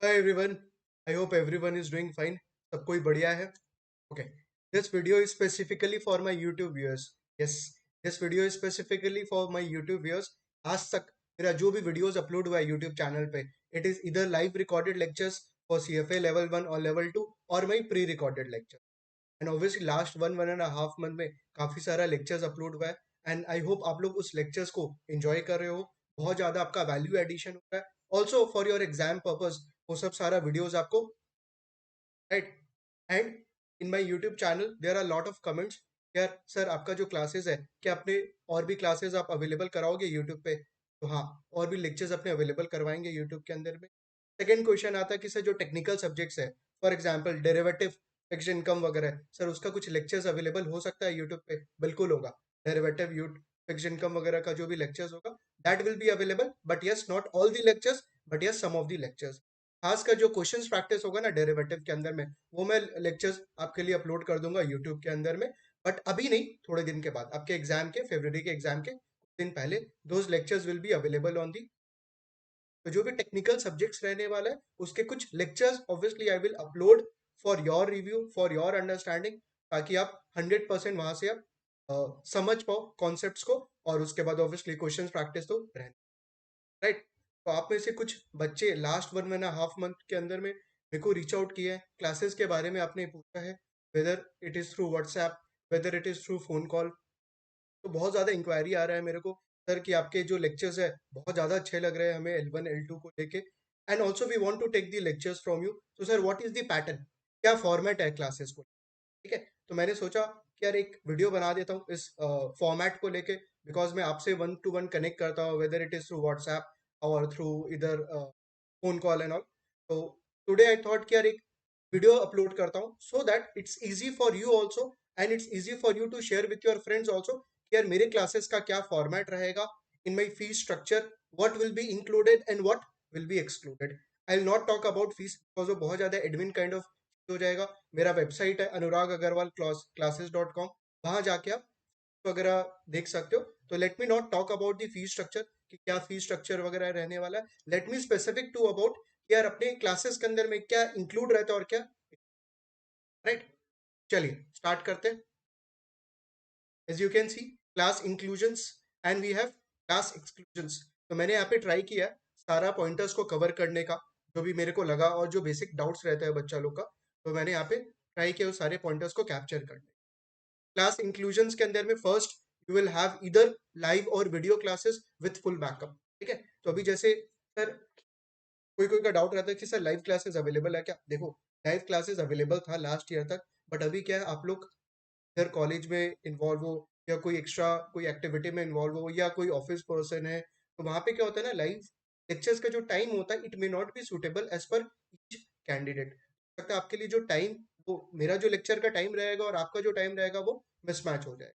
Hi everyone. I hope everyone is doing fine. सब कोई बढ़िया है. Okay. This video is specifically for my YouTube viewers. Yes, this video is specifically for my YouTube viewers. आज तक मेरा जो भी videos upload हुआ है YouTube channel पे, it is either live recorded lectures for CFA level 1 or level 2 or my pre-recorded lecture. And obviously last one and a half month में काफी सारा lectures upload हुआ है. And I hope आप लोग उस lectures को enjoy कर रहे हो. बहुत ज्यादा आपका value addition हो रहा है. Also for your exam purpose वो सब सारा videos आपको right. And in my YouTube channel there are lot of comments यार सर आपका जो क्लासेस है क्या अपने और भी क्लासेस आप अवेलेबल कराओगे यूट्यूब पे. तो हाँ, और भी लेक्चर्स अपने अवेलेबल करवाएंगे यूट्यूब के अंदर में. सेकेंड क्वेश्चन आता है कि सर जो टेक्निकल सब्जेक्ट्स है for example derivative fixed income वगैरह है, सर उसका कुछ लेक्चर्स अवेलेबल हो सकता है यूट्यूब पे. बिल्कुल होगा. डेरिवेटिव यूट फिक्स्ड इनकम वगैरह का जो भी लेक्चर्स होगा that will be available, but yes not all the lectures, but yes some of the lectures. खासकर जो क्वेश्चंस प्रैक्टिस होगा ना डेरिवेटिव के अंदर में, वो मैं लेक्चर्स आपके लिए अपलोड कर दूंगा यूट्यूब के अंदर में. बट अभी नहीं, थोड़े दिन के बाद आपके एग्जाम के फरवरी के एग्जाम के कुछ दिन पहले those lectures will be available on the. तो जो भी टेक्निकल सब्जेक्ट्स रहने वाला है उसके कुछ lectures obviously I will upload for your review for your understanding, ताकि आप 100% वहां से आप समझ पाओ कॉन्सेप्ट्स को. और उसके बाद ऑब्वियसली क्वेश्चंस प्रैक्टिस तो रहने राइट. तो आप में से कुछ बच्चे लास्ट 1.5 मंथ के अंदर में मेरे को रीच आउट किया है, क्लासेस के बारे में आपने पूछा है, weather it is through WhatsApp, weather it is through phone call. तो बहुत ज़्यादा इंक्वायरी आ रहा है मेरे को सर कि आपके जो लेक्चर्स है बहुत ज़्यादा अच्छे लग रहे हैं हमें L1 L2 को लेके. And also we want to take the lectures from you. तो sir what is the pattern, क्या फॉर्मेट है क्लासेस को. ठीक है. तो मैंने सोचा कि यार एक वीडियो बना देता हूँ इस फॉर्मेट को लेके, बिकॉज मैं आपसे 1 to 1 कनेक्ट करता हूँ whether it is through WhatsApp और थ्रू इधर फोन कॉल एंड ऑल. तो टुडे आई थॉट कि यार एक वीडियो अपलोड करता हूँ so that it's easy for you also and it's easy for you to share with your friends also कि यार मेरे क्लासेस का क्या फॉर्मेट रहेगा in my fees structure, what will be included and what will be excluded. I will not talk about fees because वो बहुत ज़्यादा admin kind of हो जाएगा. मेरा वेबसाइट है अनुराग अग्रवाल क्लासेस.com, वहां जाके आप वगैरह देख सकते हो. तो let me not talk about the fees structure कि क्या फीस स्ट्रक्चर वगैरह रहने वाला है. Let me specific to about यार अपने क्लासेस के अंदर में क्या इंक्लूड रहता है और क्या. राइट. चलिए स्टार्ट करते हैं. As you can see class inclusions and we have class exclusions. तो मैंने यहाँ पे ट्राई किया सारा पॉइंटर्स को कवर करने का जो भी मेरे को लगा और जो बेसिक डाउट्स रहता है बच्चा लोग का. तो मैंने यहाँ पे ट्राई किया उस सारे पॉइंटर्स को कैप्चर करने. क्लास इंक्लूजन्स के अंदर में फर्स्ट यू विल हैव इधर लाइव और video classes with full backup. ठीक है. तो अभी जैसे सर कोई कोई का डाउट रहता है कि सर लाइव क्लासेस अवेलेबल है क्या. देखो लाइव क्लासेस अवेलेबल था लास्ट ईयर तक, बट अभी क्या है आप लोग इधर कॉलेज में इन्वॉल्व हो या कोई एक्स्ट्रा कोई एक्टिविटी में इन्वॉल्व हो या कोई ऑफिस पर्सन है, तो वहां पे क्या होता है ना लाइव लेक्चर्स का जो टाइम होता है it may not be suitable as per each candidate. लगता है आपके लिए जो टाइम, वो मेरा जो लेक्चर का टाइम रहेगा और आपका जो टाइम रहेगा वो मिसमैच हो जाएगा.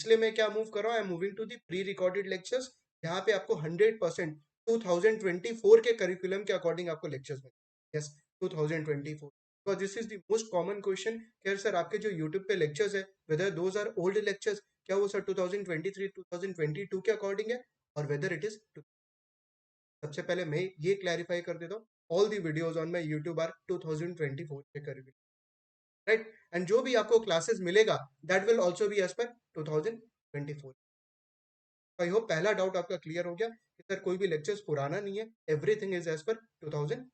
इसलिए मैं क्या मूव कर रहा हूँ, I am moving to the pre recorded lectures, जहाँ पे आपको 100% 2024 के करिकुलम के अकॉर्डिंग आपको लेक्चर्स मिलेंगे. यस, 2024. तो this is the most common question कि सर आपके जो यूट्यूब पे लेक्चर्स है whether those are old lectures, क्या वो सर 2023 2022 के अकॉर्डिंग है और वेदर इट इज. सबसे पहले मैं ये क्लैरिफाई कर देता हूँ, all the videos on my YouTube are 2024 के करीब. राइट. एंड जो भी आपको क्लासेस मिलेगा that will also be as per 2024. I hope पहला डाउट आपका क्लियर हो गया कि सर कोई भी लेक्चर्स पुराना नहीं है, everything is as per 2000.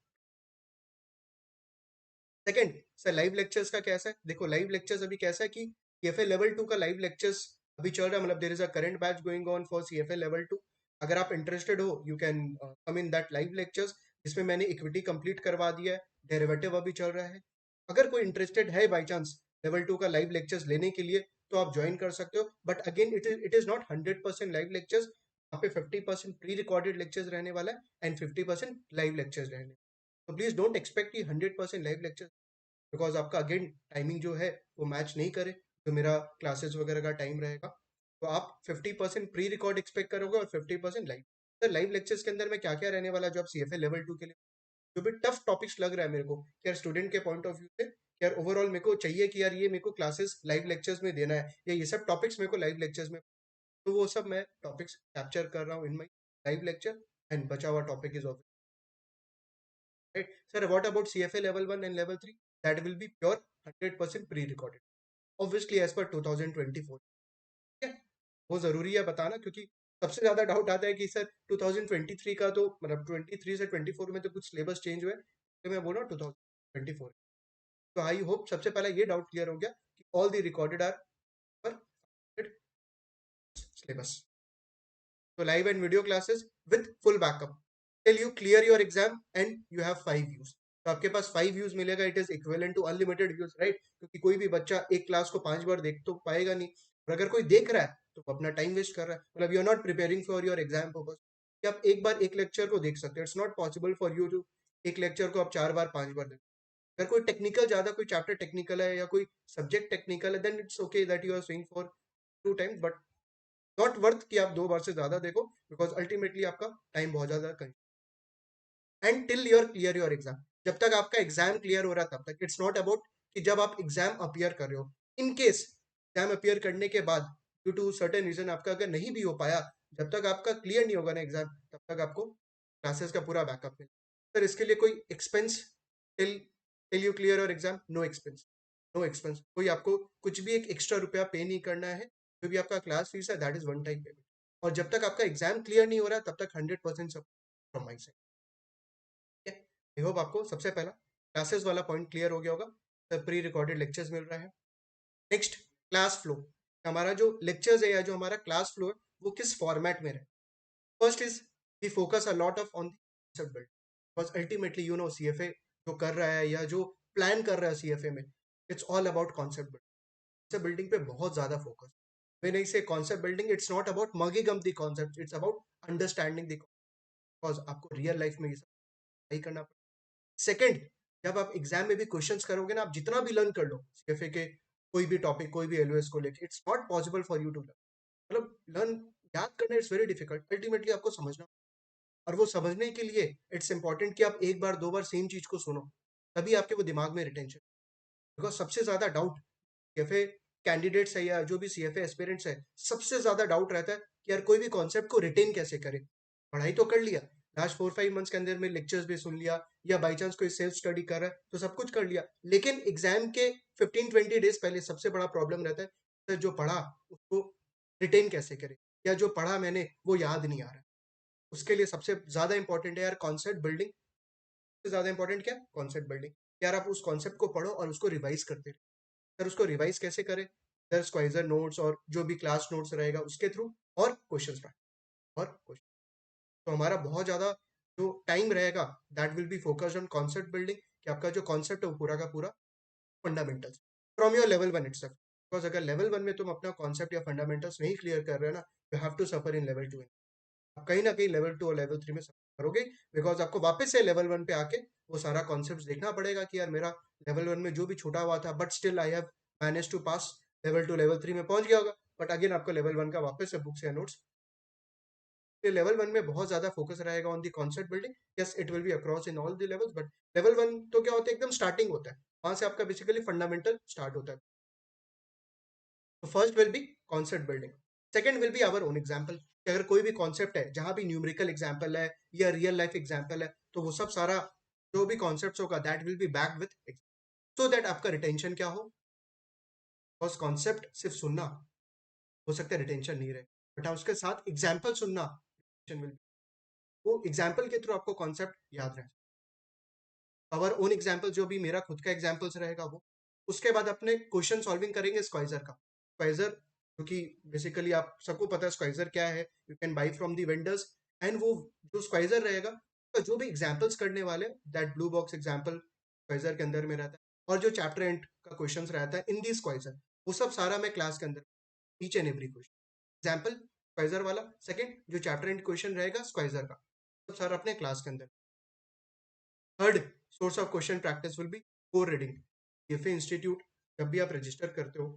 Second, sir live lectures का कैसा है. देखो लाइव लेक्चर्स अभी कैसा है कि सीएफए लेवल 2 का लाइव लेक्चर्स अभी चल रहा है, मतलब there is a current batch going on for CFA level 2. अगर आप इंटरेस्टेड हो you can come in that live lectures, जिसमें मैंने इक्विटी कंप्लीट करवा दिया है, डेरिवेटिव अभी चल रहा है. अगर कोई इंटरेस्टेड है बाई चांस लेवल 2 का लाइव लेक्चर्स लेने के लिए तो आप ज्वाइन कर सकते हो. But again it is not 100% live lectures. यहाँ पे 50% प्री रिकॉर्डेड लेक्चर्स रहने वाला है एंड 50% लाइव लेक्चर्स रहने. तो प्लीज डोंट एक्सपेक्ट कि 100% लाइव लेक्चर, बिकॉज आपका अगेन टाइमिंग जो है वो मैच नहीं करे जो मेरा क्लासेस वगैरह का टाइम रहेगा. तो आप 50% प्री रिकॉर्ड एक्सपेक्ट करोगे और 50% लाइव. सर लाइव लेक्चर्स के अंदर में क्या क्या रहने वाला है जो आप सीएफए लेवल 2 के लिए जो भी टफ टॉपिक्स लग रहा है मेरे को कि यार स्टूडेंट के पॉइंट ऑफ व्यू से कि यार ओवरऑल मेरे को चाहिए कि यार ये मेरे को क्लासेस लाइव लेक्चर्स में देना है या ये सब टॉपिक्स मेरे को लाइव लेक्चर्स में, तो वो सब मैं टॉपिक्स कैप्चर कर रहा हूँ in my live lecture. And बचा हुआ topic is right sir, what about CFA level 1 and level 3? That will be pure 100% pre recorded, obviously as per 2024। ठीक है, वो जरूरी है बताना, क्योंकि सबसे ज्यादा डाउट आता है कि सर 2023 का तो मतलब 23 से 24 में तो कुछ सिलेबस चेंज हुए, तो मैं बोल रहा हूँ 2024। तो आई होप सबसे पहला ये डाउट क्लियर हो गया कि ऑल दी रिकॉर्डेड आर पर syllabus. So live and video classes with full backup till you clear your exam and you have 5 views. तो आपके पास 5 views मिलेगा, it is equivalent to unlimited views, right? क्योंकि कोई भी बच्चा एक क्लास को 5 बार देख तो पाएगा नहीं, और अगर कोई देख रहा है तो वो अपना टाइम वेस्ट कर रहा है, मतलब you are not preparing for your exam purpose कि आप एक बार एक लेक्चर को देख सकते हो। It's not possible for you to एक लेक्चर को आप 4 बार 5 बार देख। अगर कोई टेक्निकल ज्यादा कोई चैप्टर टेक्निकल है या कोई सब्जेक्ट टेक्निकल है, then it's okay that you are seeing for 2 times, but not worth कि आप 2 बार से ज्यादा देखो, बिकॉज अल्टीमेटली आपका टाइम बहुत ज्यादा कहीं। And till your clear your exam, जब तक आपका एग्जाम क्लियर हो रहा है तब तक। इट्स नॉट अबाउट कि जब आप एग्जाम अपियर कर रहे हो, इन केस एग्जाम अपियर करने के बाद ड्यू टू सर्टेन रीजन आपका अगर नहीं भी हो पाया, जब तक आपका क्लियर नहीं होगा ना एग्जाम, तब तक आपको क्लासेस का पूरा बैकअप मिले। सर इसके लिए कोई expense till till you clear your exam? No expense, no expense. कोई आपको कुछ भी एक एक्स्ट्रा रुपया पे नहीं करना है, जो भी आपका क्लास फीस है that is one time payment. और जब तक आपका एग्जाम क्लियर नहीं हो रहा तब तक 100% सब from my side. I hope आपको सबसे पहला क्लासेस वाला पॉइंट क्लियर हो गया होगा। सर प्री रिकॉर्डेड लेक्चर्स मिल रहा है। Next, class flow. हमारा जो लेक्चर्स है या जो हमारा क्लास फ्लो है वो किस फॉर्मेट में रहे। First is we focus a lot of on concept build, because ultimately you know CFA जो कर रहा है या जो प्लान कर रहा है सीएफए में, it's all about concept building. Concept building पे बहुत ज्यादा focus. when I say concept building, it's not about mugging up the concept, it's about understanding the cause आपको रियल लाइफ में ये सब नहीं करना पड़ेगा। सेकंड, जब आप एग्जाम में भी क्वेश्चंस करोगे ना, आप जितना भी लर्न कर लो सीएफए के कोई भी टॉपिक कोई भी एलओएस को लेके, it's not possible for you to learn, मतलब लर्न याद करना इट्स वेरी डिफिकल्ट, अल्टीमेटली आपको समझना। और वो समझने के लिए इट्स इंपॉर्टेंट कि आप एक बार 2 बार सेम चीज को सुनो, तभी आपके वो दिमाग में रिटेंशन। बिकॉज सबसे ज्यादा डाउट सीएफए कैंडिडेट्स है या जो भी सीएफए एस्पिरेंट्स है, सबसे ज्यादा डाउट रहता है कि यार कोई भी कॉन्सेप्ट को रिटेन कैसे करें। पढ़ाई तो कर लिया, लास्ट 4-5 मंथ्स के अंदर में लेक्चर्स भी सुन लिया, या बाई चांस कोई सेल्फ स्टडी कर रहा है तो सब कुछ कर लिया, लेकिन एग्जाम के 15-20 डेज पहले सबसे बड़ा प्रॉब्लम रहता है सर जो पढ़ा उसको रिटेन कैसे करें, या जो पढ़ा मैंने वो याद नहीं आ रहा है। उसके लिए सबसे ज्यादा इंपॉर्टेंट है यार कॉन्सेप्ट बिल्डिंग। सबसे ज्यादा इंपॉर्टेंट क्या? Concept building. यार आप उस कॉन्सेप्ट को पढ़ो और उसको रिवाइज करते रहो। सर उसको रिवाइज कैसे करें? सर स्क्वाइजर नोट्स और जो भी क्लास नोट्स रहेगा उसके थ्रू, और क्वेश्चंस और क्वेश्चन। तो हमारा बहुत ज्यादा जो टाइम रहेगा that will be focused on concept building, कि आपका जो कॉन्सेप्ट है वो पूरा का पूरा fundamentals from your level 1 itself. Because अगर लेवल 1 में तुम अपना कॉन्सेप्ट या फंडामेंटल्स नहीं क्लियर कर रहे हो ना, you have to suffer in level 2। आप कहीं ना कहीं लेवल 2 और लेवल 3 में सफर करोगे, बिकॉज आपको वापस से लेवल 1 पे आके वो सारा कॉन्सेप्ट देखना पड़ेगा कि यार मेरा लेवल 1 में जो भी छूटा हुआ था but still I have manage to pass, level 2 level 3 में पहुंच गया होगा, बट अगेन आपको लेवल 1 का वापस से बुक्स या नोट्स। लेवल 1 में बहुत ज्यादा फोकस रहेगा on the concept building. Yes it will B across in all the levels, but level 1 तो क्या होता है, एकदम स्टार्टिंग होता है, वहां से आपका बेसिकली फंडामेंटल स्टार्ट होता है। तो first will be concept building. Second will be our own example. अगर कोई भी कॉन्सेप्ट है जहां भी न्यूमेरिकल एग्जांपल है या रियल लाइफ एग्जांपल है, तो वो सब सारा जो भी कॉन्सेप्ट्स होगा that will B backed with, so that आपका रिटेंशन क्या हो। बिकॉज कॉन्सेप्ट सिर्फ सुनना हो सकता है रिटेंशन नहीं रहे, बट उसके साथ एग्जाम्पल सुनना retention will be। वो एग्जाम्पल के थ्रू आपको कॉन्सेप्ट याद रहे। आवर ओन एग्जाम्पल जो भी मेरा खुद का एग्जाम्पल्स रहेगा वो, उसके बाद अपने क्वेश्चन सॉल्विंग करेंगे स्क्वाइजर का। स्क्वाइजर क्योंकि बेसिकली आप सबको पता है स्क्वाइजर क्या है, you can buy from the vendors. And वो जो स्क्वाइजर रहेगा तो जो भी एग्जाम्पल्स करने वाले दैट ब्लू बॉक्स एग्जाम्पल स्क्वाइजर के अंदर में रहता है, और जो चैप्टर एंड का क्वेश्चन रहता है इन दी स्क्वाइजर, वो सब सारा मैं क्लास के अंदर each and every question example Schweser वाला। सेकंड जो चैप्टर एंड क्वेश्चन रहेगा स्क्वाइजर का, सब सारा अपने क्लास के अंदर। Third source of question practice will be core reading. CFA institute जब भी आप रजिस्टर करते हो,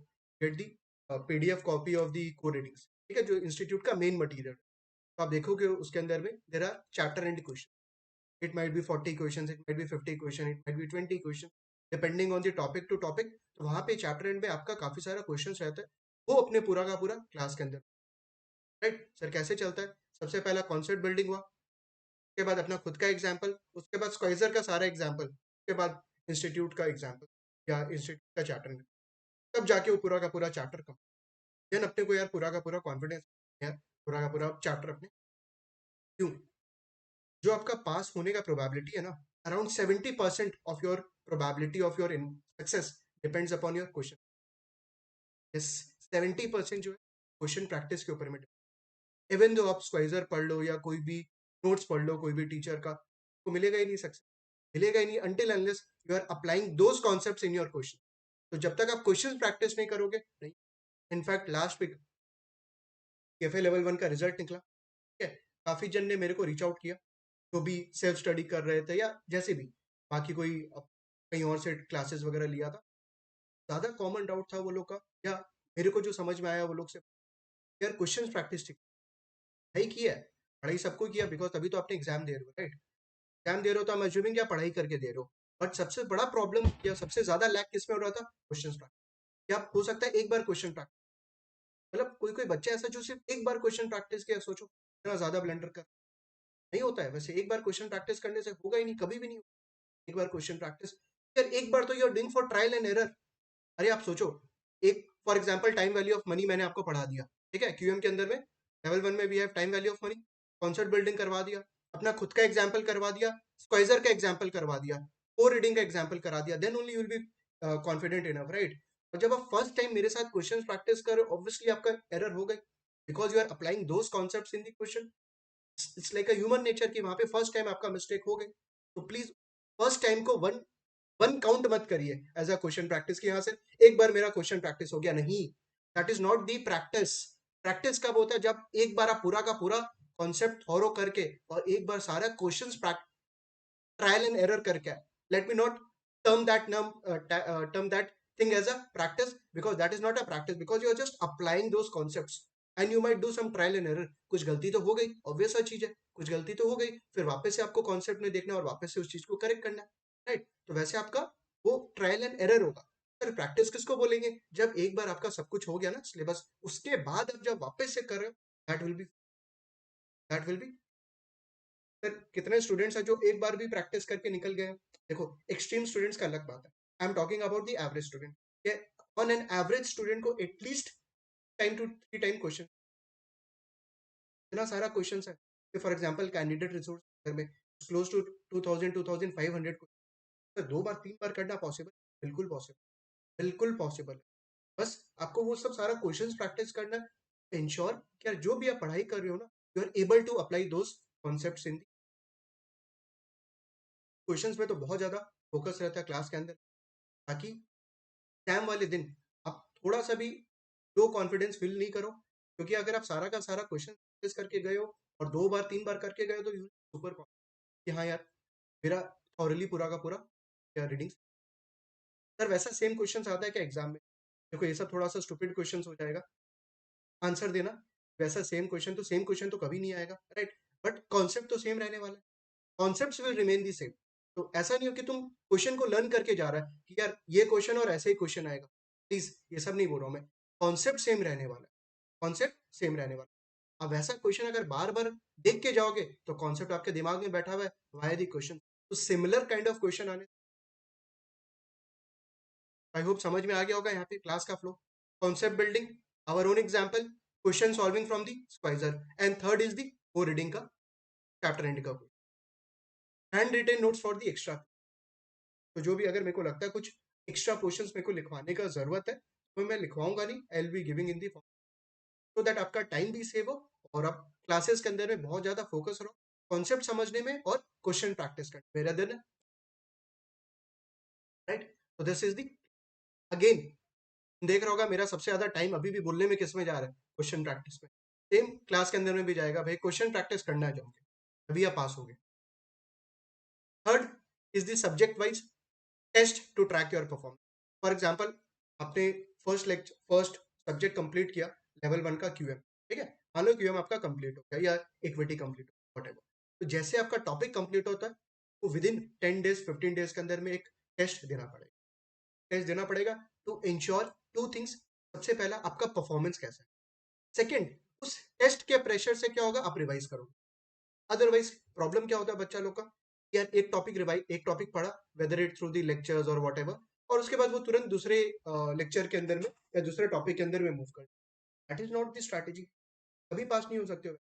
get the PDF copy of the core readings, ठीक है, जो इंस्टीट्यूट का मेन मटीरियल। तो आप देखोगे उसके अंदर में there are chapter and question. It might be 40 question, it might be 50 question, it might be 20 question, depending on the topic to topic. तो वहां पे चैप्टर एंड में आपका काफी सारा क्वेश्चन रहता है, वो अपने पूरा का पूरा क्लास के अंदर। राइट सर कैसे चलता है? सबसे पहला कॉन्सेप्ट बिल्डिंग हुआ, उसके बाद अपना खुद का एग्जाम्पल, उसके बाद स्क्वाइजर का सारा एग्जाम्पल, उसके बाद इंस्टीट्यूट का एग्जाम्पल या इंस्टीट्यूट का चैप्टर, तब जाके वो पूरा का पूरा चैप्टर कम। देन अपने को यार पूरा का पूरा कॉन्फिडेंस, यार पूरा का पूरा चैप्टर अपने, क्यों, जो आपका पास होने का प्रोबेबिलिटी है ना, around 70% of your probability of your success depends upon your question. Yes, 70% जो है क्वेश्चन प्रैक्टिस के ऊपर में। इवन दो आप स्क्वाइजर पढ़ लो या कोई भी नोट्स पढ़ लो कोई भी टीचर का, तो मिलेगा ही नहीं सक्सेस, मिलेगा ही नहीं until unless you are applying those concepts in your question. तो जब तक आप क्वेश्चन प्रैक्टिस नहीं करोगे, नहीं। इनफैक्ट लास्ट वीक केफे लेवल 1 का रिजल्ट निकला, ठीक है, काफी जन ने मेरे को रीच आउट किया, जो भी सेल्फ स्टडी कर रहे थे या जैसे भी बाकी कोई कहीं और से क्लासेस वगैरह लिया था। ज्यादा कॉमन डाउट था वो लोग का, या मेरे को जो समझ में आया वो लोग से, यार क्वेश्चन प्रैक्टिस ठीक पढ़ाई किया है, पढ़ाई सबको किया, बिकॉज तभी तो आपने एग्जाम दे रहे हो, राइट। एग्जाम दे रहे हो तो हम अज्यूमिंग क्या पढ़ाई करके दे रहे हो, बट सबसे बड़ा प्रॉब्लम या सबसे ज्यादा लैक किस में हो रहा था, क्वेश्चन प्रैक्टिस। क्या हो सकता है एक बार क्वेश्चन प्रैक्टिस, मतलब कोई कोई बच्चा ऐसा जो सिर्फ एक बार क्वेश्चन प्रैक्टिस किया, सोचो इतना ज्यादा ब्लंडर कर, नहीं होता है वैसे, एक बार क्वेश्चन प्रैक्टिस करने से होगा ही नहीं, कभी भी नहीं होगा। एक बार क्वेश्चन प्रैक्टिस, यार एक बार तो you are doing for trial and error. अरे आप सोचो, एक for example time value of money मैंने आपको पढ़ा दिया, ठीक है, क्यूएम के अंदर में लेवल 1 में भी है time value of money, concept building करवा दिया, अपना खुद का एग्जांपल करवा दिया, स्क्वाइजर का एग्जांपल करवा दिया, कोर रीडिंग का एग्जांपल करा दिया, then only you will be confident enough, right. और जब आप फर्स्ट टाइम मेरे साथ क्वेश्चन प्रैक्टिस कर, ऑब्वियसली आपका एरर हो गई, because you are applying those concepts in the question. It's like a human nature की वहां पे फर्स्ट टाइम आपका मिस्टेक हो गई, तो प्लीज फर्स्ट टाइम को वन वन काउंट मत करिए एज अ क्वेश्चन प्रैक्टिस की, यहाँ से एक बार मेरा क्वेश्चन प्रैक्टिस हो गया, नहीं, that is not the practice. Practice कब होता है, जब एक बार आप पूरा का पूरा कॉन्सेप्ट फॉलो करके और एक बार सारा क्वेश्चंस ट्रायल एंड एरर करके। Late me not term that term that thing as a practice, because that is not a practice, because you are just applying those concepts and you might do some trial and error। कुछ गलती तो हो गई, obvious सा चीज है, कुछ गलती तो हो गई, फिर वापस से आपको कॉन्सेप्ट में देखना और वापस से उस चीज को करेक्ट करना, राइट। तो वैसे आपका वो ट्रायल एंड एरर होगा। सर प्रैक्टिस किसको बोलेंगे, जब एक बार आपका सब कुछ हो गया ना सिलेबस, उसके बाद आप जब वापस से कर रहे हो, दैट विल बी सर। कितने स्टूडेंट्स हैं जो एक बार भी प्रैक्टिस करके निकल गए हैं, देखो एक्सट्रीम स्टूडेंट्स का अलग बात है, I am talking about the average student. On an average student को at least time to 3 time question, इतना सारा क्वेश्चन है, फॉर एग्जाम्पल कैंडिडेट रिसोर्स में क्लोज टू 2000 2500, सर 2 बार 3 बार करना पॉसिबल, बिल्कुल पॉसिबल, बिल्कुल पॉसिबल है। बस आपको वो सब सारा क्वेश्चंस प्रैक्टिस करना है, इंश्योर कि जो भी आप पढ़ाई कर रहे हो ना, you are able to apply those concepts in questions में। तो बहुत ज्यादा फोकस रहता है क्लास के अंदर, ताकि एग्जाम वाले दिन आप थोड़ा सा भी लो कॉन्फिडेंस फील नहीं करो, क्योंकि अगर आप सारा का सारा क्वेश्चन प्रैक्टिस करके गए हो और 2 बार 3 बार करके गए हो, तो यू सुपर कि हाँ यार मेरा थॉरली पूरा का पूरा क्या रीडिंग। सर वैसा सेम क्वेश्चन आता है क्या एग्जाम में, देखो ये सब थोड़ा सा स्टूपिड क्वेश्चन हो जाएगा आंसर देना, वैसा सेम क्वेश्चन तो कभी नहीं आएगा, राइट। बट कॉन्सेप्ट तो सेम रहने वाला है, concepts will remain the same. तो ऐसा नहीं हो कि तुम क्वेश्चन को लर्न करके जा रहा है कि यार ये क्वेश्चन और ऐसे ही क्वेश्चन आएगा, प्लीज ये सब नहीं बोल रहा हूं मैं, कॉन्सेप्ट सेम रहने वाला है, कॉन्सेप्ट सेम रहने वाला। अब ऐसा क्वेश्चन अगर बार बार देख के जाओगे, तो कॉन्सेप्ट आपके दिमाग में बैठा हुआ है, वाई दी क्वेश्चन, तो सिमिलर काइंड ऑफ क्वेश्चन आने। आई होप समझ में आ गया होगा यहाँ पे क्लास का flow. Concept building, our own example, question solving from the Schweser, and third is the को रीडिंग का चैप्टर एंड का, handwritten notes for the extra. तो जो भी अगर मेरे को लगता है कुछ एक्स्ट्रा पोर्शंस मेरे को लिखवाने का जरूरत है, तो मैं लिखवाऊंगा नहीं, I will be giving in the form, so that आपका टाइम भी सेव हो और आप क्लासेस के अंदर में बहुत ज्यादा फोकस रहो कॉन्सेप्ट समझने में और क्वेश्चन प्रैक्टिस करने में, rather than, राइट। तो दिस इज दी, अगेन देख रहा होगा मेरा सबसे ज्यादा टाइम अभी भी बोलने में किस में जा रहा है, क्वेश्चन प्रैक्टिस में। सेम क्लास के अंदर में भी जाएगा, भाई क्वेश्चन प्रैक्टिस करना है जाओगे, अभी आप पास हो गए। Third is the subject wise test to track your performance. For example आपने फर्स्ट सब्जेक्ट कंप्लीट किया, लेवल 1 का क्यूएम, ठीक है, मान लो क्यूएम आपका कंप्लीट हो गया या इक्विटी कंप्लीट हो गया, तो जैसे आपका टॉपिक कंप्लीट होता है, तो विद इन 10 डेज 15 डेज के अंदर में एक टेस्ट देना पड़ेगा, टेस्ट देना पड़ेगा टू इंश्योर 2 थिंग्स। सबसे पहला आपका परफॉर्मेंस कैसा है, सेकेंड उस टेस्ट के प्रेशर से क्या होगा, आप रिवाइज करोगे, अदरवाइज प्रॉब्लम क्या होता है बच्चा लोग का, यार एक टॉपिक पढ़ा, whether it through the lectures और वॉट एवर, और उसके बाद वो तुरंत दूसरे लेक्चर के अंदर में या दूसरे टॉपिक के अंदर में मूव कर। That is not the strategy. कभी पास नहीं हो सकते हो,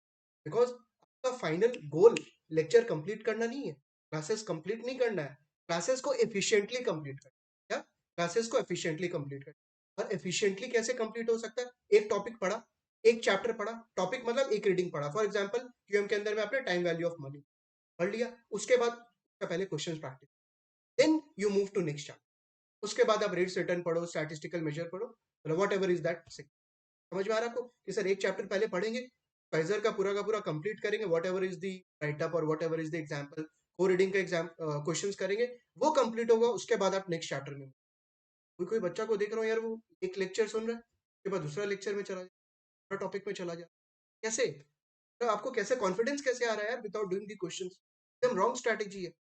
बिकॉज आपका फाइनल गोल लेक्चर कंप्लीट करना नहीं है, क्लासेस कंप्लीट नहीं करना है, क्लासेस को एफिशिएंटली कंप्लीट करना है। क्या? क्लासेस को एफिशिएंटली कंप्लीट करना। और एफिशिएंटली कैसे कंप्लीट हो सकता है? एक टॉपिक पढ़ा, एक चैप्टर पढ़ा, टॉपिक मतलब एक रीडिंग पढ़ा, फॉर एग्जांपल क्यूएम के अंदर में आपने टाइम वैल्यू ऑफ मनी पढ़ लिया, उसके बाद पहले question practice, then you move to next chapter, उसके बाद आप रेट्स रिटर्न पढ़ो, स्टैटिस्टिकल मेजर पढ़ो, वॉट एवर इज दैट। समझ में आ रहा आपको कि सर एक चैप्टर पहले पढ़ेंगे, फाइजर का पूरा कंप्लीट करेंगे, whatever is the write up और whatever is the example, को रीडिंग का एग्जाम क्वेश्चंस करेंगे, वो कंप्लीट होगा, उसके बाद आप नेक्स्ट चैप्टर में। कोई कोई बच्चा को देख रहा हूँ यार, वो एक लेक्चर सुन रहा है, उसके बाद दूसरा लेक्चर में चला जाए, टॉपिक में चला जाए, कैसे? तो आपको कैसे कॉन्फिडेंस कैसे आ रहा है यार विदाउट डूइंग दी क्वेश्चंस? एकदम रॉन्ग स्ट्रैटेजी है।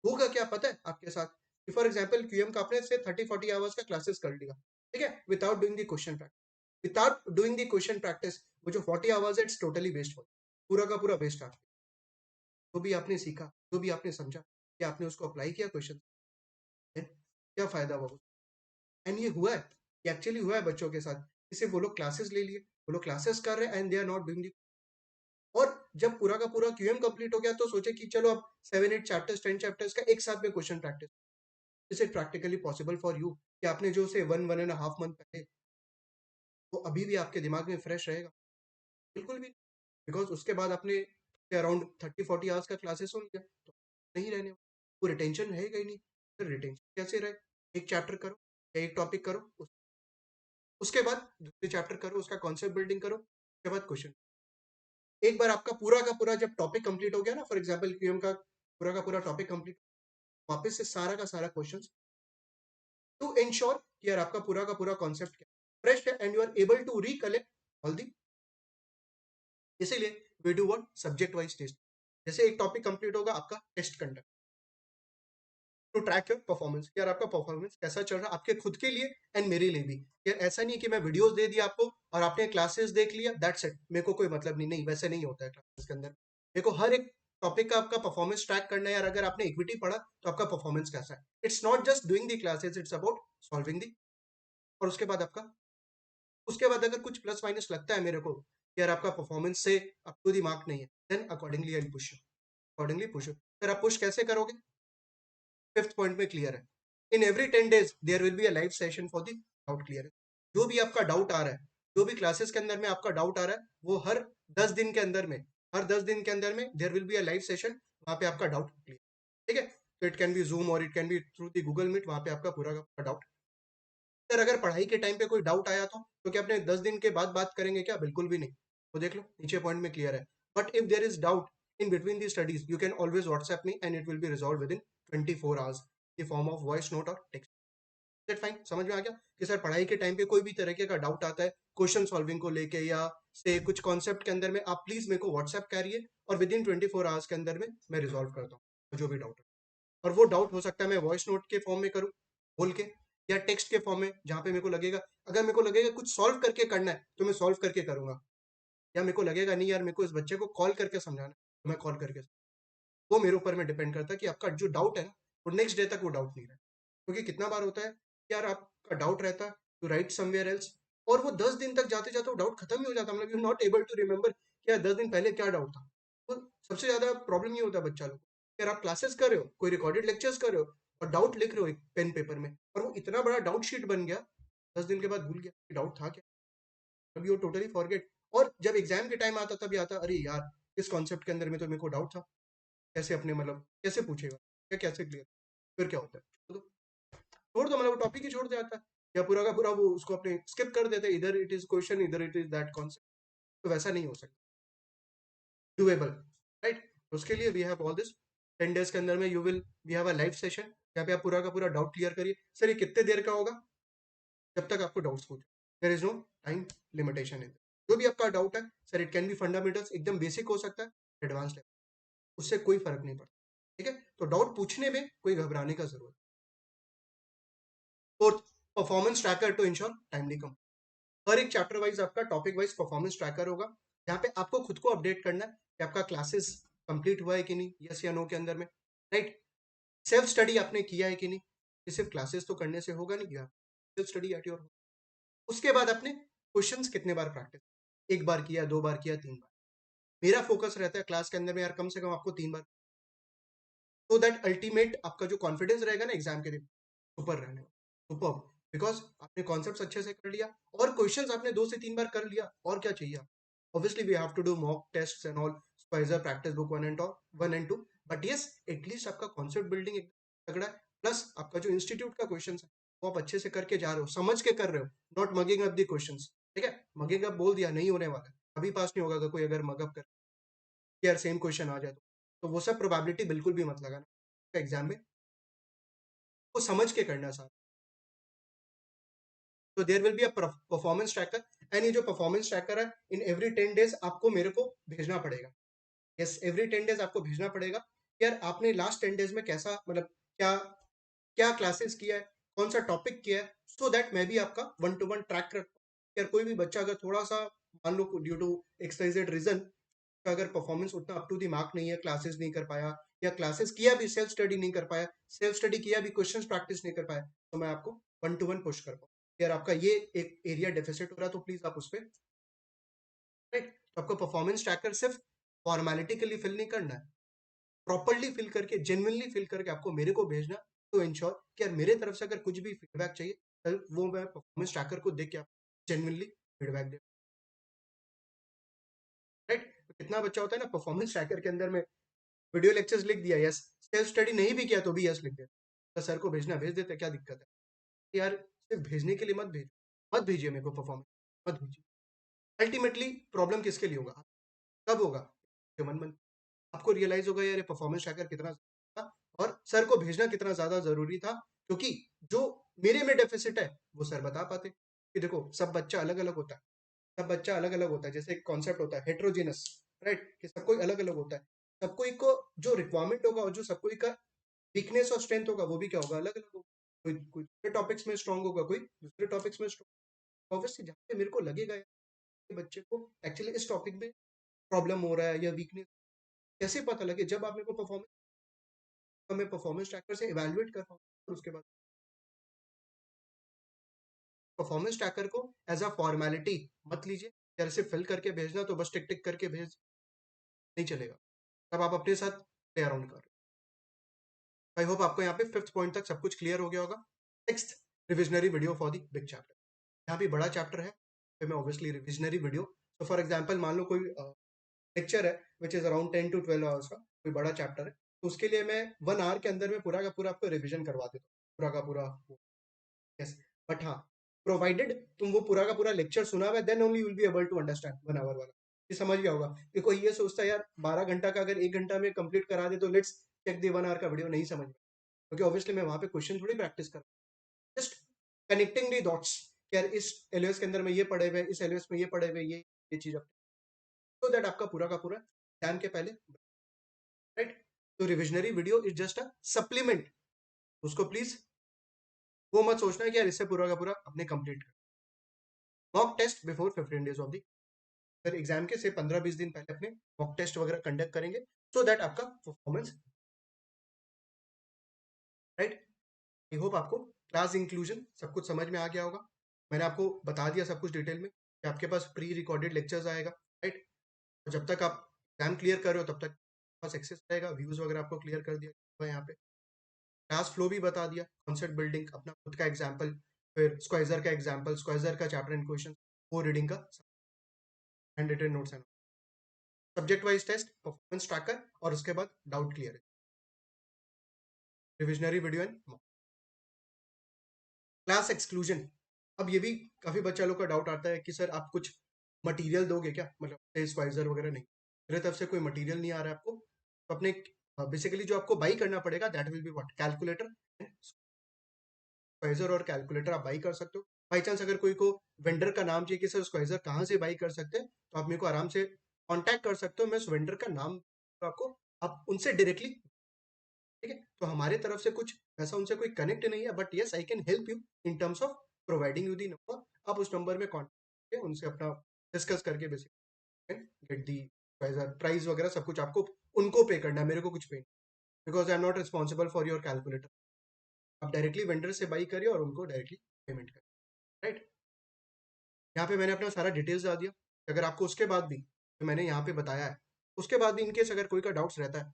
होगा क्या पता है आपके साथ कि फॉर एग्जांपल क्यूएम का आपने से 30-40 आवर्स का क्लासेस कर लिया, ठीक है, without doing the question practice, without doing the question practice, वो जो 40 आवर्स है इट्स टोटली वेस्ट हो, पूरा का पूरा वेस्ट आप। जो भी आपने सीखा, जो भी आपने समझा, क्या आपने उसको अप्लाई किया क्वेश्चन, क्या फायदा हुआ? एंड ये हुआ है, ये एक्चुअली हुआ है बच्चों के साथ। इसे वो लोग क्लासेस ले लिए, वो लोग क्लासेस कर रहे हैं and they are not doing. और जब पूरा का पूरा क्यूएम कंप्लीट हो गया तो सोचे कि चलो अब 7-8 चैप्टर्स 10 चैप्टर्स का एक साथ में question practice. Is it practically possible for you कि आपने जो उसे 1-1.5 मंथ पहले, वो अभी भी आपके दिमाग में फ्रेश रहेगा? बिल्कुल भी, बिकॉज उसके बाद आपने अराउंड 30-40 आवर्स का क्लासेस सुन लिया, तो नहीं रहने, वो रिटेंशन रहेगा ही नहीं। फिर रिटेंशन कैसे रहे? एक चैप्टर करो या एक टॉपिक करो, उसके बाद दूसरे चैप्टर करो, उसका कॉन्सेप्ट बिल्डिंग करो, उसके बाद क्वेश्चन। एक बार आपका पूरा का पूरा जब टॉपिक कंप्लीट हो गया ना, फॉर एग्जांपल क्यूएम का पूरा टॉपिक कंप्लीट, वापस से सारा का सारा क्वेश्चंस टू इंश्योर कि यार आपका पूरा का पूरा कॉन्सेप्ट क्या फ्रेश है and you are able to recollect all the. इसीलिए we do what, subject wise test. जैसे एक टॉपिक कंप्लीट होगा आपका, test conduct to track your performance, यार आपका परफॉर्मेंस कैसा चल रहा है आपके खुद के लिए एंड मेरे लिए भी। यार ऐसा नहीं है कि मैं वीडियोस दे दिया आपको और आपने क्लासेस देख लिया, दैट्स इट, मेरे को कोई मतलब नहीं, नहीं वैसे नहीं होता है क्लासेस के अंदर। मेरे को हर एक टॉपिक का आपका परफॉर्मेंस ट्रैक करना है यार। अगर आपने इक्विटी पढ़ा तो आपका परफॉर्मेंस कैसा है, it's not just doing the classes, it's about solving the. और उसके बाद आपका, उसके बाद अगर कुछ प्लस माइनस लगता है मेरे को कि यार आपका परफॉर्मेंस से अप टू दी मार्क नहीं है, then accordingly I push you, accordingly push you. Sir आप पुश कैसे करोगे? फिफ्थ पॉइंट में क्लियर है, in every 10 days there will be a live session for the doubt clear. जो भी आपका डाउट आ रहा है, जो भी क्लासेस के अंदर में आपका डाउट आ रहा है, वो हर 10 दिन के अंदर में, हर 10 दिन के अंदर में there will be a live session, वहां पे आपका डाउट क्लियर, ठीक है? तो इट कैन बी जूम और it can be through the Google Meet, वहां पे आपका पूरा का डाउट। सर अगर पढ़ाई के टाइम पे कोई डाउट आया तो क्या अपने 10 दिन के बाद बात करेंगे क्या? बिल्कुल भी नहीं। तो देख लो नीचे पॉइंट में क्लियर है, but if there is doubt in between the studies you can always WhatsApp me and it will be resolved within 24 hours in form of voice note और टेक्स्ट। दैट फाइन, समझ में आ गया कि sir पढ़ाई के time पे कोई भी तरीके का डाउट आता है क्वेश्चन सॉल्विंग को लेके या से कुछ कॉन्सेप्ट के अंदर में, आप प्लीज मेरे को व्हाट्सएप करिए और विद इन 24 hours के अंदर में मैं रिजॉल्व करता हूँ जो भी डाउट है। और वो डाउट हो सकता है मैं वॉइस नोट के फॉर्म में करूँ बोल के, या टेक्स्ट के फॉर्म में जहाँ पे मेरे को लगेगा, अगर मेरे को लगेगा कुछ सॉल्व करके करना है तो मैं सॉल्व करके करूंगा, या मेरे को लगेगा नहीं यार मेरे को इस बच्चे को कॉल करके समझाना है तो मैं कॉल करके, वो मेरे ऊपर में डिपेंड करता है कि आपका जो डाउट है ना, वो नेक्स्ट डे तक वो डाउट नहीं रहे। क्योंकि कितना बार होता है कि यार आपका डाउट रहता है, टू राइट समवेयर एल्स, और वो 10 दिन तक जाते जाते वो डाउट खत्म ही हो जाता है, मतलब you not able to remember कि यार 10 दिन पहले क्या डाउट था। तो सबसे ज्यादा प्रॉब्लम ये होता है बच्चा लोग, यार आप क्लासेस कर रहे हो, कोई रिकॉर्डेड लेक्चर्स कर रहे हो और डाउट लिख रहे हो एक पेन पेपर में, और वो इतना बड़ा डाउट शीट बन गया, 10 दिन के बाद भूल गया कि डाउट था क्या, अभी वो टोटली फॉरगेट। और जब एग्जाम के टाइम आता तभी आता, अरे यार इस कॉन्सेप्ट के अंदर में तो मेरे को डाउट था, कैसे अपने मतलब कैसे पूछेगा या कैसे क्लियर, फिर क्या होता है? तो छोड़ दो, मतलब वो टॉपिक ही छोड़ देता है, या पूरा का पूरा वो उसको अपने स्किप कर देते हैं, इधर इट इज क्वेश्चन इधर इट इज दैट कॉन्सेप्ट। तो वैसा नहीं हो सकता, डुएबल, राइट? उसके लिए we have all this 10 days के अंदर में you will we have a live session, यहाँ पे आप पूरा का पूरा डाउट क्लियर करिए। सर ये कितने देर का होगा? जब तक आपको डाउट्स पूछे, there is no time limitation in, जो भी आपका डाउट है sir, it can be fundamentals, एकदम बेसिक हो सकता है, एडवांस लेवल, उससे कोई फर्क नहीं पड़ता, ठीक है? तो डाउट पूछने में कोई घबराने का जरूरत। Fourth, performance tracker to ensure timely कम। हर एक चैप्टर वाइज आपका टॉपिक वाइज परफॉर्मेंस ट्रैकर होगा, जहाँ पे आपको खुद को अपडेट करना है कि आपका क्लासेस कंप्लीट हुआ है कि नहीं, यस या नो के अंदर में, राइट। सेल्फ स्टडी आपने किया है कि नहीं, ये सिर्फ क्लासेस तो करने से होगा नहीं, यार सेल्फ स्टडी एट योर। उसके बाद आपने क्वेश्चंस कितने बार प्रैक्टिस, एक बार किया, दो बार किया, तीन बार। मेरा फोकस रहता है क्लास के अंदर में यार कम से कम आपको तीन बार, तो दैट अल्टीमेट आपका जो कॉन्फिडेंस रहेगा ना एग्जाम के दिन, सुपर रहने वाला, सुपर। बिकॉज आपने कॉन्सेप्ट अच्छे से कर लिया और क्वेश्चंस आपने दो से तीन बार कर लिया, और क्या चाहिए। Obviously we have to do mock test and all, Schweser practice book 1 and 2, but yes at least आपका कॉन्सेप्ट बिल्डिंग एक तगड़ा है, प्लस आपका जो इंस्टीट्यूट का क्वेश्चन है वो आप अच्छे से करके जा रहे हो, समझ के कर रहे हो, not mugging up the question. ठीक है, मगिंग अप बोल दिया नहीं होने वाला, अभी पास नहीं होगा अगर कोई अगर मगअप कर यार सेम क्वेश्चन आ जाए तो वो सब प्रोबेबिलिटी बिल्कुल भी मत लगाना एग्जाम में, वो समझ के करना सारा। तो there will be a performance tracker, and ये जो परफॉर्मेंस ट्रैकर है इन एवरी 10 डेज आपको मेरे को भेजना पड़ेगा। यस, एवरी 10 डेज आपको भेजना पड़ेगा यार आपने लास्ट 10 डेज में कैसा, मतलब क्या क्या क्लासेस किया है, कौन सा टॉपिक किया है, सो दैट मैं भी आपका 1 to 1 ट्रैक कर यार। कोई भी बच्चा अगर थोड़ा सा मान लो ड्यू टू एक्सवाइजेड रीजन का अगर परफॉर्मेंस उतना अप टू द मार्क नहीं है, क्लासेस नहीं कर पाया, या क्लासेस किया भी सेल्फ स्टडी नहीं कर पाया, सेल्फ स्टडी किया भी क्वेश्चंस प्रैक्टिस नहीं कर पाया, तो मैं आपको 1 to 1 पुश कर पाऊँ यार। आपका ये एक एरिया डेफिसिट हो रहा है तो प्लीज आप उस पर, राइट। तो आपको परफॉर्मेंस ट्रैकर सिर्फ फॉर्मेलिटी के लिए फिल नहीं करना है, प्रॉपरली फिल करके जेन्युइनली फिल करके आपको मेरे को भेजना, तो इंश्योर कि यार मेरे तरफ से अगर कुछ भी फीडबैक चाहिए तो वो मैं परफॉर्मेंस ट्रैकर को देख के आपको जेन्युइनली फीडबैक दे, राइट। तो कितना बच्चा होता है ना परफॉर्मेंस ट्रैकर के अंदर में वीडियो लेक्चर्स लिख दिया यस, सेल्फ स्टडी नहीं भी किया तो भी यस लिख दिया, तो सर को भेजना भेज देते, क्या दिक्कत है यार। सिर्फ भेजने के लिए मत भेजो, मत भेजिए मेरे को परफॉर्मेंस, मत भेजिए। अल्टीमेटली प्रॉब्लम किसके लिए होगा, कब होगा, जब मन मन आपको रियलाइज होगा यार परफॉर्मेंस ट्रैकर कितना था और सर को भेजना कितना ज्यादा जरूरी था, क्योंकि जो मेरे में डेफिसिट है वो सर बता पाते कि देखो सब बच्चा अलग अलग होता है, सब बच्चा अलग अलग होता है, जैसे एक कॉन्सेप्ट होता है हेट्रोजीनस, राइट, कि सब कोई अलग अलग होता है, सबको एक को जो रिक्वायरमेंट होगा और जो सबको एक का वीकनेस और स्ट्रेंथ होगा वो भी क्या होगा, अलग अलग होगा। कोई कोई दूसरे टॉपिक्स में स्ट्रांग होगा, कोई दूसरे टॉपिक्स में स्ट्रांग। ऑब्वियसली जहाँ पे मेरे को लगेगा यार कि बच्चे को एक्चुअली इस टॉपिक में प्रॉब्लम हो रहा है या वीकनेस, कैसे पता लगे, जब आप मेरे को परफॉर्मेंस, तो मैं परफॉर्मेंस ट्रैकर से इवैल्यूएट कर पाऊँ, और उसके बाद परफॉर्मेंस ट्रैकर को एज अ फॉर्मेलिटी मत लीजिए यार, सिर्फ फिल करके भेजना तो बस टिक टिक करके भेज नहीं चलेगा, तब आप अपने साथ प्ले अराउंड कर। आई होप आपको यहाँ पे फिफ्थ पॉइंट तक सब कुछ क्लियर हो गया होगा। Sixth, revisionary video for the big chapter. यहाँ पे बड़ा चैप्टर है तो मैं ऑब्वियसली रिविजनरी वीडियो, तो फॉर एग्जांपल मान लो कोई लेक्चर है which is around 10 to 12 hours का, कोई बड़ा चैप्टर है, तो उसके लिए मैं 1 आवर के अंदर में पूरा का पूरा आपको रिविजन करवा देता हूँ, पूरा का पूरा। यस, बट हाँ, प्रोवाइडेड तुम वो पूरा का पूरा लेक्चर सुना हुआ है, then only you will be able to understand 1 hour वाला। ये समझ गया होगा कि कोई ये सोचता है यार 12 घंटा का अगर 1 घंटा में कंप्लीट करा दे तो लेट्स चेक दी 1 आवर का वीडियो, नहीं समझ में, क्योंकि ऑब्वियसली मैं वहां पे क्वेश्चन थोड़ी प्रैक्टिस कर, जस्ट कनेक्टिंग दी डॉट्स, यार इस एलओएस के अंदर में ये पढ़े हुए, इस एलओएस में ये पढ़े हुए, ये चीज, सो दैट आपका पूरा का पूरा एग्जाम के पहले, राइट। तो revisionary video is just a supplement, उसको प्लीज वो मत सोचना है कि यार इससे पूरा का पूरा अपने कंप्लीट कर। Mock test before 15 days of the, फिर एग्जाम के से 15-20 दिन पहले अपने मॉक टेस्ट वगैरह कंडक्ट करेंगे, सो दैट आपका परफॉर्मेंस, राइट। आई होप आपको क्लास इंक्लूजन सब कुछ समझ में आ गया होगा। मैंने आपको बता दिया सब कुछ डिटेल में कि आपके पास प्री रिकॉर्डेड लेक्चर्स आएगा, राइट। जब तक आप एग्जाम क्लियर कर रहे हो तब तक पास एक्सेस रहेगा, व्यूज वगैरह आपको क्लियर कर दिया हुआ है यहाँ पे, क्लास फ्लो भी बता दिया, कॉन्सेप्ट बिल्डिंग, अपना खुद का एग्जाम्पल, फिर स्क्वाइजर का एग्जाम्पल, स्क्वाइजर का चैप्टर एंड क्वेश्चन, वो रीडिंग का hand written notes and subject wise test, performance tracker, और उसके बाद doubt clear, revisionary video and class exclusion. अब ये भी काफी बच्चा लोग का डाउट आता है कि सर आप कुछ मटेरियल दोगे क्या, मतलब स्क्वाइजर वगैरह। नहीं, मेरे तरफ से कोई मटेरियल नहीं आ रहा है आपको, तो अपने बेसिकली जो आपको बाई करना पड़ेगा that will be what, calculator, Schweser और कैलकुलेटर आप बाई कर सकते हो। बाई चांस अगर कोई को वेंडर का नाम चाहिए कि सर स्क्वाइजर कहाँ से बाई कर सकते हैं, तो आप मेरे को आराम से कॉन्टैक्ट कर सकते हो, मैं उस वेंडर का नाम तो आपको, आप उनसे डायरेक्टली, ठीक है। तो हमारे तरफ से कुछ ऐसा उनसे कोई कनेक्ट नहीं है, but yes I can help you in terms of providing you the number, आप उस नंबर में कॉन्टैक्ट करके उनसे अपना डिस्कस करके बेसिक गेट दी प्राइस वगैरह सब कुछ आपको उनको पे करना है, मेरे को कुछ पे नहीं, because I am not responsible for your calculator. आप डायरेक्टली वेंडर से बाई करिए और उनको डायरेक्टली पेमेंट करिए, राइट। यहाँ पे मैंने अपना सारा डिटेल्स डाल दिया। अगर आपको उसके बाद भी जो मैंने यहाँ पे बताया है, उसके बाद भी इनकेस अगर कोई का डाउट्स रहता है,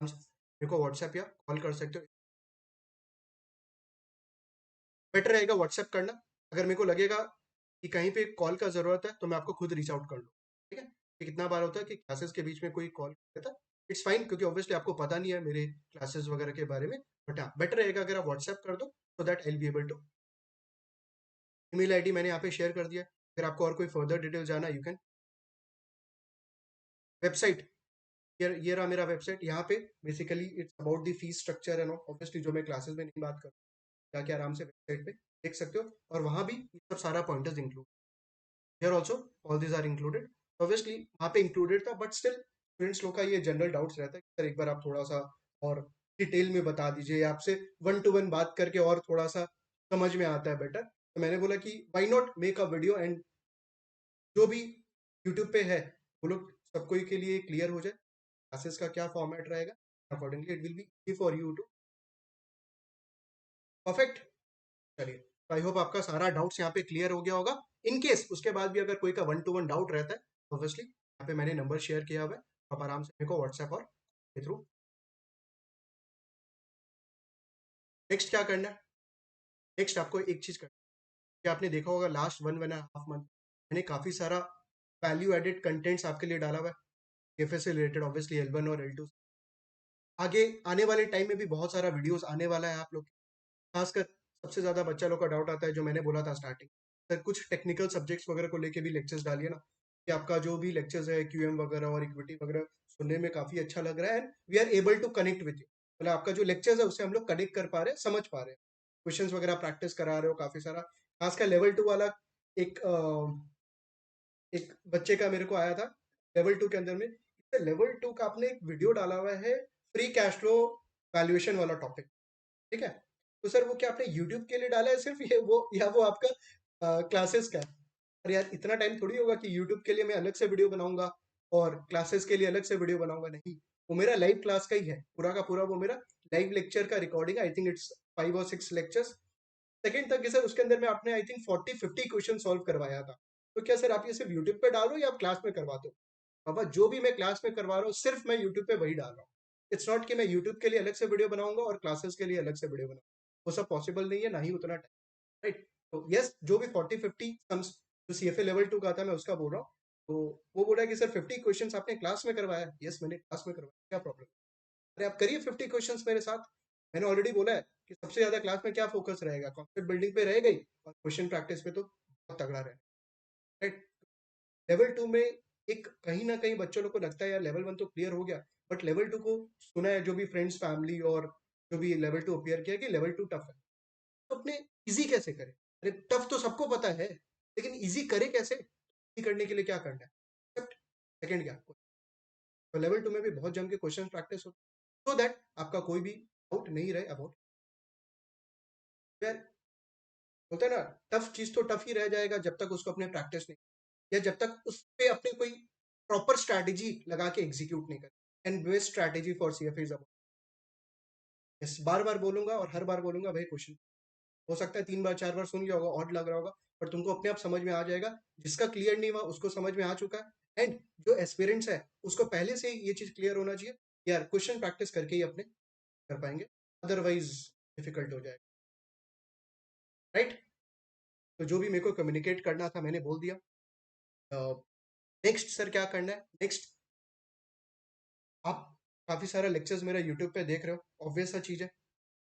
हम मेरे को व्हाट्सएप या कॉल कर सकते हो। बेटर रहेगा व्हाट्सएप करना। अगर मेरे को लगेगा कि कहीं पे कॉल का ज़रूरत है तो मैं आपको खुद रीच आउट कर लूँ, ठीक है। कि कितना बार होता है कि क्लासेस के बीच में कोई कॉल करता है, इट्स फाइन, क्योंकि ऑब्वियसली आपको पता नहीं है मेरे क्लासेस वगैरह के बारे में। बट हाँ, बेटर रहेगा अगर आप व्हाट्सएप कर दो, so that I be able to. Email ID मैंने यहाँ पे शेयर कर दिया। अगर आपको और कोई फर्दर डिटेल जाना, यू कैन। वेबसाइट, ये रहा मेरा वेबसाइट। यहाँ पे basically it's about the fees structure and obviously जो मैं क्लासेस में नहीं बात कर, जाके आराम से वेबसाइट पे देख सकते हो। और वहाँ भी ये सब सारा pointers include, here also all these are included. Obviously वहाँ पे इंक्लूडेड था, बट स्टिल स्टूडेंट्स लोग का ये जनरल डाउट्स रहता है कि सर एक बार आप थोड़ा सा और डिटेल में बता दीजिए, आपसे वन टू वन बात करके और थोड़ा सा समझ में आता है बेटर। तो मैंने बोला कि why not make a video, and जो भी यूट्यूब पे है वो लोग सबको के लिए क्लियर हो जाए क्लासेस का क्या फॉर्मेट रहेगा, accordingly it will be easy for you too. Perfect. चलिए, आई होप आपका सारा डाउट्स यहाँ पे क्लियर हो गया होगा। इन केस उसके बाद भी अगर कोई का वन टू वन डाउट रहता है, ऑब्वियसली यहाँ पे मैंने नंबर शेयर किया हुआ है, आप आराम से मेरे को व्हाट्सएप और के थ्रू। नेक्स्ट क्या करना है? नेक्स्ट आपको एक चीज करना है कि आपने देखा होगा last one one and half month मैंने काफी सारा वैल्यू एडेड कंटेंट्स आपके लिए डाला हुआ है, कैफे से रिलेटेड, ऑब्वियसली L1 और L2। आगे आने वाले टाइम में भी बहुत सारा वीडियोस आने वाला है आप लोग। खासकर सबसे ज्यादा बच्चा लोग का डाउट आता है, जो मैंने बोला था स्टार्टिंग, सर कुछ टेक्निकल सब्जेक्ट्स वगैरह को लेके भी लेक्चर्स डालिए ना, कि आपका जो भी लेक्चर्स है QM वगैरह और इक्विटी वगैरह सुनने में काफी अच्छा लग रहा है, and we are able to connect with you. मतलब आपका जो लेक्चर्स है उससे हम लोग कनेक्ट कर पा रहे हैं, समझ पा रहे हैं, क्वेश्चंस वगैरह प्रैक्टिस करा रहे हो काफी सारा। खासकर लेवल 2 वाला एक एक बच्चे का मेरे को आया था लेवल 2 के अंदर में, लेवल 2 का आपने एक वीडियो डाला हुआ है फ्री कैश फ्लो वैल्यूएशन वाला टॉपिक, ठीक है। तो सर वो क्या आपने यूट्यूब के लिए डाला है सिर्फ, ये वो, या वो आपका क्लासेस का है? अरे यार, इतना टाइम थोड़ी होगा कि यूट्यूब के लिए मैं अलग से वीडियो बनाऊंगा और क्लासेस के लिए अलग से वीडियो बनाऊंगा, नहीं। वो मेरा लाइव क्लास का ही है पूरा का पूरा, वो मेरा लाइव लेक्चर का रिकॉर्डिंग, आई थिंक इट्स 5 और 6 लेक्चर्स। सेकंड तक सर उसके अंदर में आपने आई थिंक 40-50 क्वेश्चन सॉल्व करवाया था। तो क्या सर आप ये सिर्फ यूट्यूब पे डाल रहे हो या आप क्लास में करवाते हो? बाबा, जो भी मैं क्लास में करवा रहा हूँ सिर्फ मैं यूट्यूब पे वही डाल रहा हूँ। इट्स नॉट कि मैं यूट्यूब के लिए अलग से वीडियो बनाऊंगा और क्लासेस के लिए अलग से वीडियो बनाऊंगा, वो सब पॉसिबल नहीं है, ना ही उतना टाइम, राइट। तो यस, जो भी 40-50 सम्स जो CFA लेवल 2 का था मैं उसका बोल रहा हूँ। तो वो बोला कि सर 50 क्वेश्चन आपने क्लास में करवाया। यस, मैंने क्लास में करवाया, क्या प्रॉब्लम? अरे आप करिए 50 क्वेश्चंस मेरे साथ। मैंने ऑलरेडी बोला है कि सबसे ज्यादा क्लास में क्या फोकस रहेगा, कॉन्सेप्ट बिल्डिंग पे रहेगा ही, और क्वेश्चन प्रैक्टिस पे तो बहुत तगड़ा रहेगा, राइट। लेवल 2 में एक कहीं ना कहीं बच्चों लोग को लगता है यार लेवल 1 तो क्लियर हो गया, बट लेवल 2 को सुना है जो भी फ्रेंड्स फैमिली और जो भी लेवल 2 अपियर किया कि लेवल 2 टफ है। तो अपने इजी कैसे करें? अरे टफ तो सबको पता है, लेकिन इजी करे कैसे? इजी करने के लिए क्या करना है? सेकंड क्या, तो लेवल 2 में भी बहुत जम के क्वेश्चन प्रैक्टिस हो, सो दैट आपका कोई भी डाउट नहीं रहे अबाउट। यार होता है ना, टफ चीज तो टफ ही रह जाएगा जब तक उसको अपने प्रैक्टिस नहीं, या जब तक उस पे अपने कोई प्रॉपर स्ट्रैटेजी लगा के एग्जीक्यूट नहीं करे। And best strategy for CFA is about, yes, बार बार बोलूंगा और हर बार बोलूंगा भाई, क्वेश्चन हो सकता है 3 बार 4 बार सुन लिया होगा, ऑड लग रहा होगा, पर तुमको अपने आप समझ में आ जाएगा। जिसका क्लियर नहीं हुआ उसको समझ में आ चुका है, एंड जो एस्पिरेंट्स है उसको पहले से ही ये चीज क्लियर होना चाहिए, यार क्वेश्चन प्रैक्टिस करके ही अपने कर पाएंगे, अदरवाइज डिफिकल्ट हो जाएगा, राइट। तो जो भी मेरे को कम्युनिकेट करना था मैंने बोल दिया। नेक्स्ट सर क्या करना है? नेक्स्ट, आप काफी सारा लेक्चर्स मेरा यूट्यूब पे देख रहे हो, ऑब्वियस सा चीज है,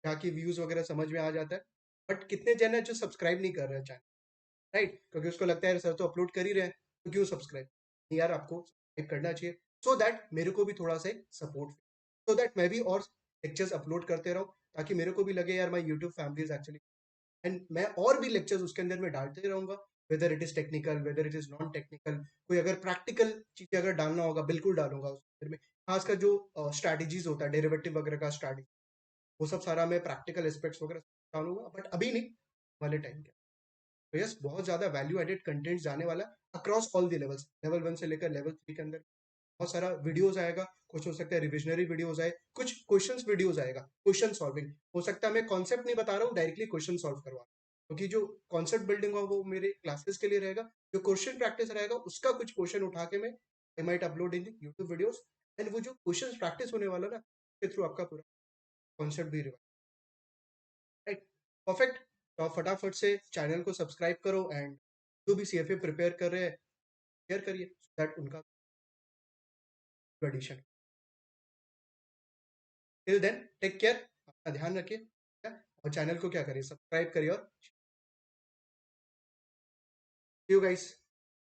यहाँ की व्यूज वगैरह समझ में आ जाता है। बट कितने जन है जो सब्सक्राइब नहीं कर रहे हैं चैनल, राइट, क्योंकि उसको लगता है सर तो अपलोड कर ही रहे हैं, तो क्यों सब्सक्राइब? यार आपको सब्सक्राइब करना चाहिए, सो दैट मेरे को भी थोड़ा सा सपोर्ट, सो दैट मैं भी और लेक्चर्स अपलोड करते रहूँ, ताकि मेरे को भी लगे यार my YouTube family is actually, and मैं और भी लेक्चर्स उसके अंदर में डालते रहूंगा, weather it is technical weather it is non technical. कोई अगर प्रैक्टिकल चीजें अगर डालना होगा बिल्कुल डालूंगा उसके अंदर में, खासकर जो स्ट्रैटेजीज होता है डेरिवेटिव वगैरह का स्ट्रैटेजी, वो सब सारा मैं प्रैक्टिकल एस्पेक्ट्स वगैरह डालूंगा, बट अभी नहीं, वाले टाइम के। तो यस, बहुत ज्यादा वैल्यू एडेड कंटेंट जाने वाला है across all the levels, level 1 से लेकर लेवल 3 के अंदर। बहुत सारा वीडियोस आएगा, कुछ हो सकता है रिविजनरी वीडियोस आए, कुछ क्वेश्चंस वीडियोस आएगा, क्वेश्चन सॉल्विंग। हो सकता है मैं कॉन्सेप्ट नहीं बता रहा हूँ, डायरेक्टली क्वेश्चन सॉल्व करवा, क्योंकि जो कॉन्सेप्ट बिल्डिंग होगा वो मेरे क्लासेस के लिए रहेगा, जो क्वेश्चन प्रैक्टिस रहेगा उसका कुछ क्वेश्चन उठा के मैं I might upload in YouTube videos, and वो जो क्वेश्चन प्रैक्टिस होने वाला ना, के थ्रू आपका पूरा कॉन्सेप्ट भी रिवाइज, राइट। परफेक्ट। तो आप फटाफट से चैनल को सब्सक्राइब करो, एंड जो भी सीएफए प्रिपेयर कर रहे हैं शेयर करिए, दैट उनका edition. Till then take care, अपना ध्यान रखिए, और चैनल को क्या करिए, सब्सक्राइब करिए, और यू गाइस।